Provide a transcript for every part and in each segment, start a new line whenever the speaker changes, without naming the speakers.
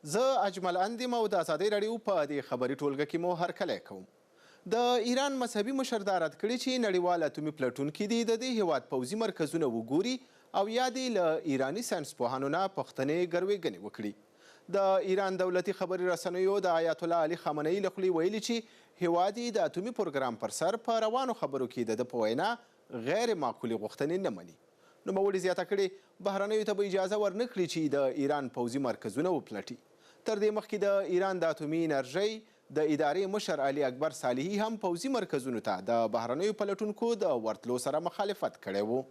زه اجمل اندیم او د ازادۍ راډیو په دې خبري ټولګه کې مو هرکلی کوم. د ایران مذهبي مشر دا رد کړي چې نړیوال اتومي پلټونکي دې د دې هیواد پوځي مرکزونه وګوري او یا دې له ایراني ساینسپوهانو نه پوښتنې ګروېږنې وکړي. د ایران دولتي خبري رسنیو د آیت الله علي خامنه‌ای له خولې ویلي چې هیواد یې د اتومي پروګرام پر سر په روانو خبرو کې د ده په وینا غیر معقولې غوښتنې نه مني. نوموړي زیاته کړې بهرنیو ته به اجازه ورنه کړي چې د ایران پوځي مرکزونه وپلټي. تر دې مخکې د ایران د اتومي انرژۍ د ادارې مشر علي اکبر صالحي هم پوځي مرکزونو ته د بهرنیو پلټونکو د ورتلو سره مخالفت کړی و.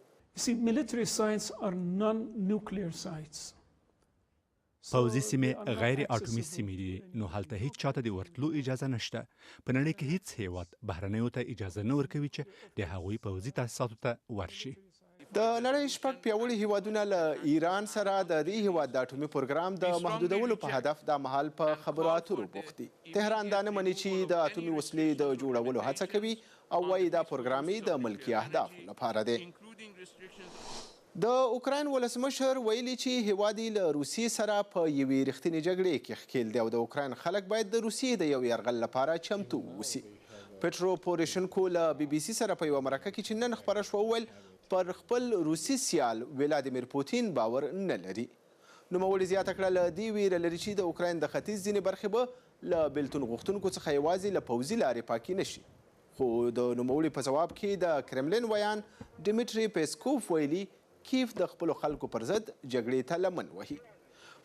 military sites are non-nuclear sites.
پوځي سیمې غیر اټومي سیمې دي، نو هلته هیڅ چاته د ورتلو اجازه نشته. په نړۍ کې هیڅ هیواد بهرنیو ته اجازه نه ورکوي چې د هغوی پوځي تاسیساتو ته ورشي.
د نړۍ شپږ پیاوړي هیوادونه له ایران سره د دې هیواد د اټومي پروګرام د محدودولو په هدف دا مهال په خبرو اترو بوخت دي. تهران دا نه مني چې د اټومي وسلې د جوړولو هڅه کوي او وایي دا پروګرام یې د ملکي اهدافو لپاره دی. د اوکراین ولسمشر ویلي چې هیواد یې له روسیې سره په یوې رښتینې جګړې کې ښکېل دی او د اوکراین خلک باید د روسیې د یو یرغل لپاره چمتو واوسي. پټرو پوروشنکو له بي بي سي سره په یوه مرکه کې چې نن خپره شوه وویل پر خپل روسي سیال ولادیمیر پوتین باور نه لري. نوموړي زیاته کړه له دې ویره لري چې د اوکراین د ختیځ ځینې برخې به له بېلتون غوښتونکو څخه یوازې له پوځي لارې پاکې نه شي. خو د نوموړي په ځواب کې د کرملین ویان ډیمیټري پیسکوف ویلي کیف د خپلو خلکو پر ضد جګړې ته لمن وهي.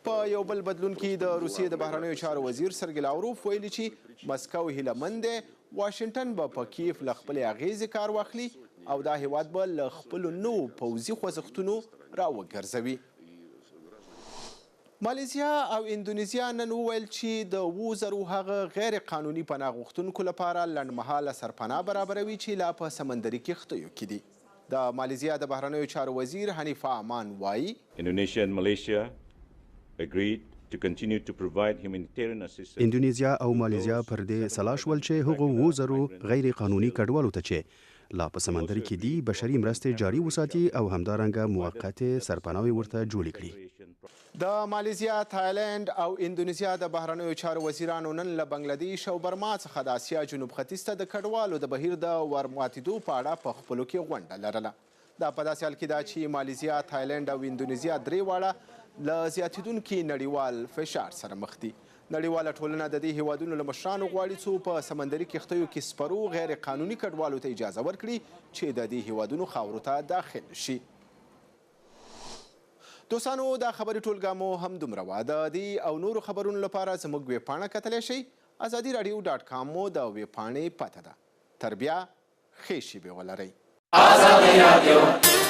په یو بل بدلون کې د روسیې د بهرنیو چارو وزیر سرګی لاوروف ویلي چې مسکو هیله دی واشنګټن به په کیف له خپلې اغیزې کار واخلي او دا هیواد به له خپلو نوو پوځي خوځښتونو راوګرځوي. مالیزیا او اندونیزیا نن وویل چې د 2000 هغه غیر قانوني پناه غوښتونکو لپاره لنډمهاله سرپناه برابروي چې لا په سمندري کښتیو کې دي. د مالیزیا د بهرنیو چارو وزیر حنیفه امان وایي
Indonesia and Malaysia agreed to continue to provide humanitarian assistance.
اندونیزیا او مالیزیا پر دې سلا شول چې هغو 2000 غیر قانوني کډوالو ته چې لا په سمندر کې دي بشري مرستې جاري وساتي او همدارنګه موقتې سرپناوي ورته جوړې کړي.
د مالیزیا، تایلند او اندونیزیا د بهرنیو چارو وزیرانو نن له بنګلادیش او برما څخه د اسیا جنوب ختیځ ته د کډوالو د بهیر د ورماتېدو په اړه په خپلو کې غونډه لرله. دا په داسې حال کې ده چې مالیزیا، تایلند او اندونیزیا درې واړه له زیاتېدونکي نړیوال فشار سره مخ دي. نړیواله ټولنه د دې هیوادونو له مشرانو غواړي څو په سمندري کښتیو کې سپرو غیر قانوني کډوالو ته اجازه ورکړي چې د دې هیوادونو خاورو ته داخل شي. دوستانو دا خبري ټولګه مو همدومره وه. د دې او نورو خبرونو لپاره زموږ ویبپاڼه کتلی شئ. ازادي راډیو .com مو د ویبپاڼې پته ده. تر بیا ښې شېبې ولرئ. ازادي راډیو